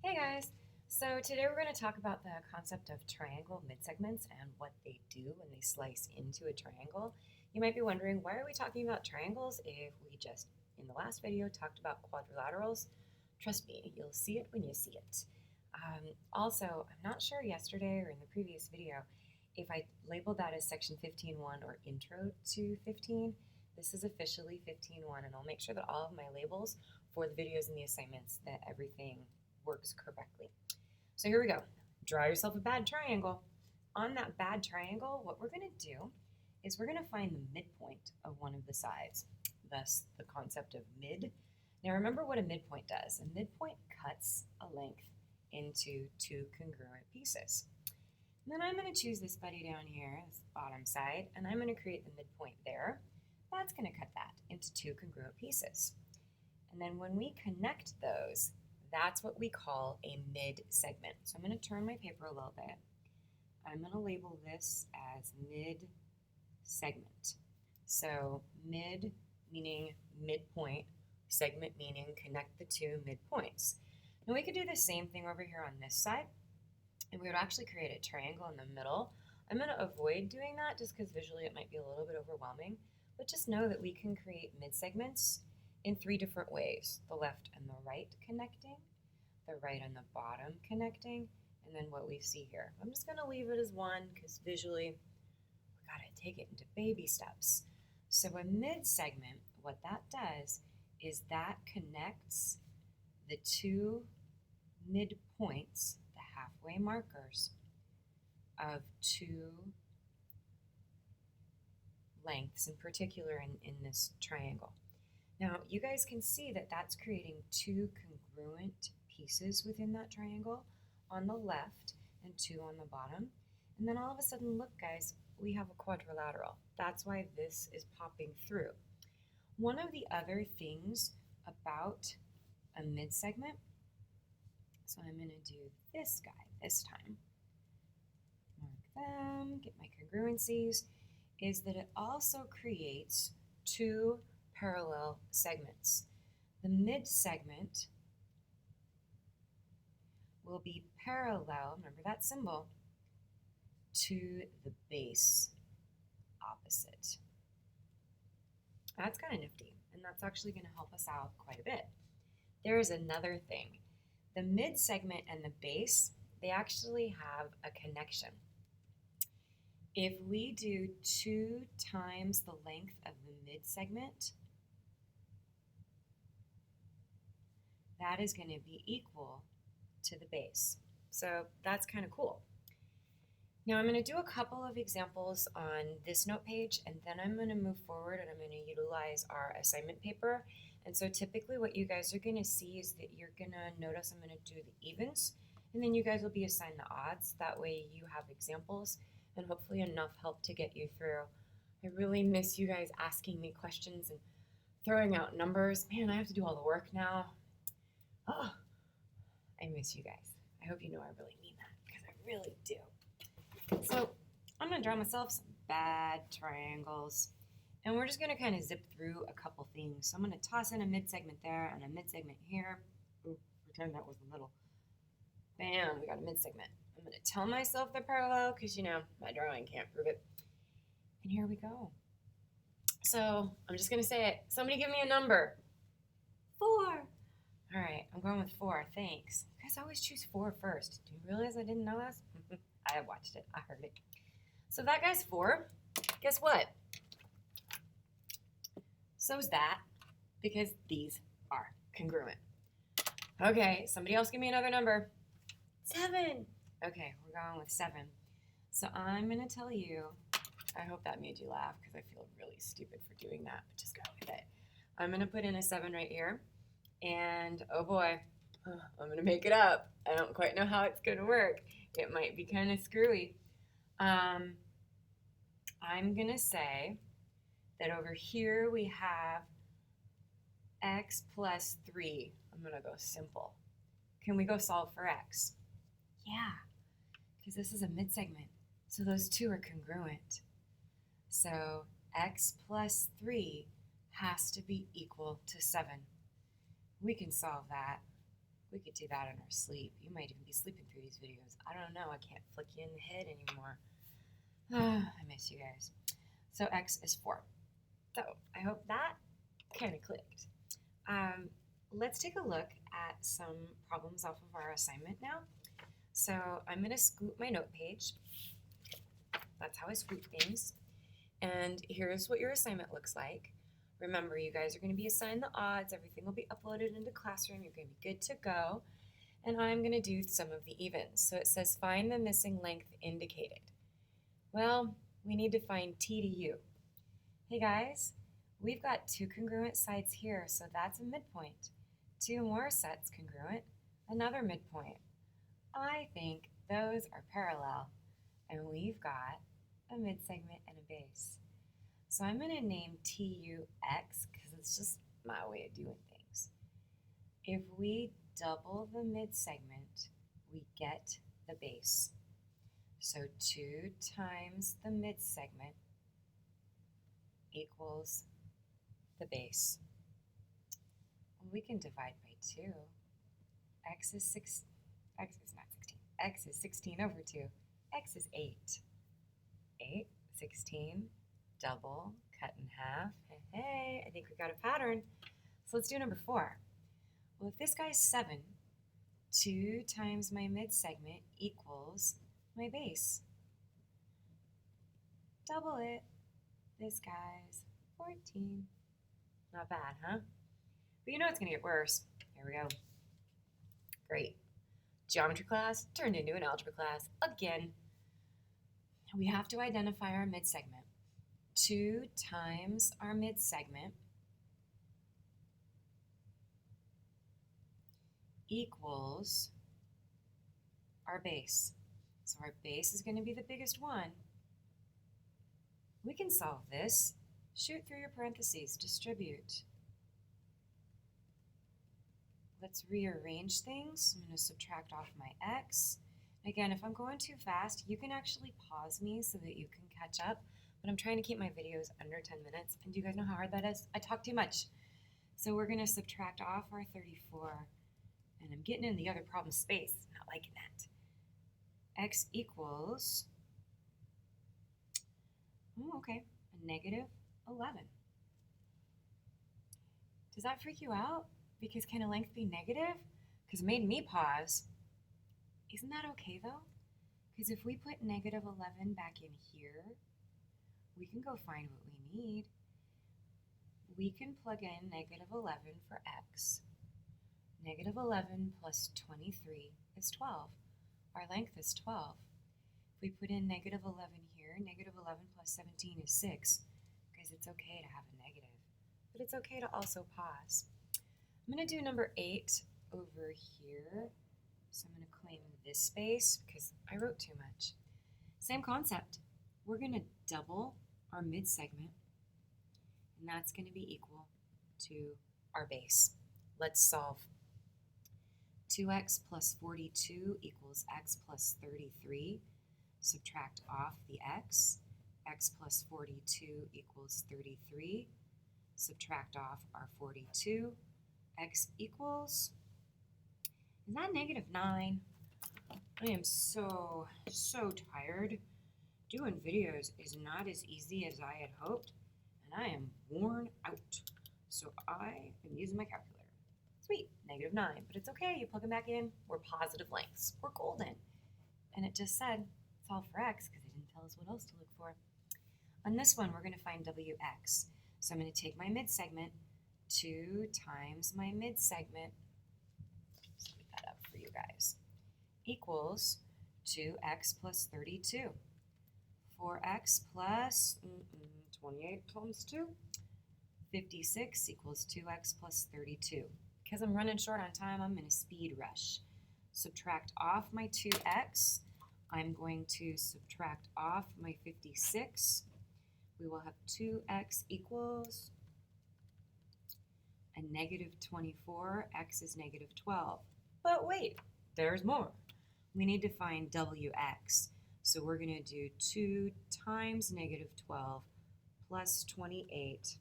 Hey guys! So today we're going to talk about the concept of triangle midsegments and what they do when they slice into a triangle. You might be wondering, why are we talking about triangles if we just, in the last video, talked about quadrilaterals? Trust me, you'll see it when you see it. Also, I'm not sure yesterday or in the previous video if I labeled that as section 15.1 or intro to 15. This is officially 15.1, and I'll make sure that all of my labels for the videos and the assignments, that everything works correctly. So here we go. Draw yourself a bad triangle. On that bad triangle, what we're going to do is we're going to find the midpoint of one of the sides, thus the concept of mid. Now remember what a midpoint does. A midpoint cuts a length into two congruent pieces. And then I'm going to choose this buddy down here, this bottom side, and I'm going to create the midpoint there. That's going to cut that into two congruent pieces. And then when we connect those, that's what we call a mid-segment. So I'm going to turn my paper a little bit. I'm going to label this as mid-segment. So mid meaning midpoint, segment meaning connect the two midpoints. And we could do the same thing over here on this side, and we would actually create a triangle in the middle. I'm going to avoid doing that just because visually it might be a little bit overwhelming, but just know that we can create mid-segments in three different ways: the left and the right connecting, the right and the bottom connecting, and then what we see here. I'm just going to leave it as one because visually we got to take it into baby steps. So a mid-segment, what that does is that connects the two midpoints, the halfway markers, of two lengths in particular in this triangle. Now, you guys can see that that's creating two congruent pieces within that triangle on the left and two on the bottom. And then all of a sudden, look guys, we have a quadrilateral. That's why this is popping through. One of the other things about a mid-segment, so I'm going to do this guy this time, mark them, get my congruencies, is that it also creates two parallel segments. The mid-segment will be parallel, remember that symbol, to the base opposite. That's kind of nifty, and that's actually going to help us out quite a bit. There is another thing. The mid-segment and the base, they actually have a connection. If we do 2 times the length of the mid-segment, that is going to be equal to the base. So that's kind of cool. Now I'm going to do a couple of examples on this note page, and then I'm going to move forward and I'm going to utilize our assignment paper. And so typically what you guys are going to see is that you're going to notice I'm going to do the evens, and then you guys will be assigned the odds. That way you have examples and hopefully enough help to get you through. I really miss you guys asking me questions and throwing out numbers. Man, I have to do all the work now. Oh, I miss you guys. I hope you know I really mean that, because I really do. So I'm going to draw myself some bad triangles, and we're just going to kind of zip through a couple things. So I'm going to toss in a mid-segment there and a mid-segment here. Ooh, pretend that was the middle. Bam, we got a mid-segment. I'm going to tell myself they're parallel because, you know, my drawing can't prove it. And here we go. So I'm just going to say it. Somebody give me a number. 4. All right, I'm going with 4. Thanks. You guys always choose 4 first. Do you realize I didn't know this? I have watched it. I heard it. So that guy's 4. Guess what? So's that, because these are congruent. Okay, somebody else give me another number. 7. Okay, we're going with 7. So I'm going to tell you, I hope that made you laugh because I feel really stupid for doing that, but just go with it. I'm going to put in a 7 right here. And oh boy, I'm going to make it up. I don't quite know how it's going to work. It might be kind of screwy. I'm going to say that over here we have x plus 3. I'm going to go simple. Can we go solve for x? Yeah, because this is a mid-segment. So those two are congruent. So x plus 3 has to be equal to 7. We can solve that. We could do that in our sleep. You might even be sleeping through these videos. I don't know. I can't flick you in the head anymore. I miss you guys. So x is 4. So I hope that kind of clicked. Let's take a look at some problems off of our assignment now. So I'm going to scoop my note page. That's how I scoop things. And here's what your assignment looks like. Remember, you guys are going to be assigned the odds. Everything will be uploaded into Classroom. You're going to be good to go. And I'm going to do some of the evens. So it says find the missing length indicated. Well, we need to find T to U. Hey guys, we've got 2 congruent sides here, so that's a midpoint. 2 more sets congruent, another midpoint. I think those are parallel, and we've got a midsegment and a base. So I'm going to name TUX because it's just my way of doing things. If we double the midsegment, we get the base. So 2 times the midsegment equals the base. We can divide by 2. X is 16 over 2. X is 8. 8, 16, double, cut in half. Hey, I think we got a pattern. So let's do number 4. Well, if this guy's 7, 2 times my midsegment equals my base. Double it. This guy's 14. Not bad, huh? But you know it's going to get worse. Here we go. Great. Geometry class turned into an algebra class again. We have to identify our midsegment. 2 times our midsegment equals our base. So our base is going to be the biggest one. We can solve this. Shoot through your parentheses, distribute. Let's rearrange things. I'm going to subtract off my x. Again, if I'm going too fast, you can actually pause me so that you can catch up. But I'm trying to keep my videos under 10 minutes. And do you guys know how hard that is? I talk too much. So we're going to subtract off our 34. And I'm getting in the other problem space. Not liking that. X equals, a negative 11. Does that freak you out? Because can a length be negative? Because it made me pause. Isn't that okay though? Because if we put negative 11 back in here, we can go find what we need. We can plug in negative 11 for x. Negative 11 plus 23 is 12. Our length is 12. If we put in negative 11 here, negative 11 plus 17 is 6. Because it's okay to have a negative. But it's okay to also pause. I'm going to do number 8 over here. So I'm going to claim this space because I wrote too much. Same concept. We're going to double our midsegment, and that's going to be equal to our base. Let's solve. 2x plus 42 equals x plus 33. Subtract off the x. X plus 42 equals 33. Subtract off our 42. X equals, is that negative 9? I am so tired. Doing videos is not as easy as I had hoped, and I am worn out. So I am using my calculator. Sweet, negative 9, but it's okay. You plug them back in. We're positive lengths. We're golden. And it just said solve for x because it didn't tell us what else to look for. On this one, we're going to find wx. So I'm going to take my midsegment. 2 times my midsegment, split that up for you guys, equals 2x plus 32. 4x plus 28 times 2, 56 equals 2x plus 32. Because I'm running short on time, I'm going to speed rush. Subtract off my 2x. I'm going to subtract off my 56. We will have 2x equals a negative 24, x is negative 12. But wait, there's more. We need to find wx. So we're going to do 2 times negative 12 plus 28. If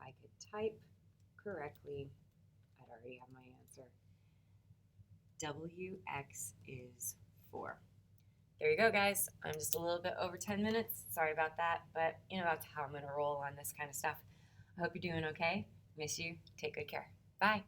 I could type correctly, I have my answer. WX is 4. There you go, guys. I'm just a little bit over 10 minutes. Sorry about that, but that's how I'm going to roll on this kind of stuff. I hope you're doing okay. Miss you. Take good care. Bye.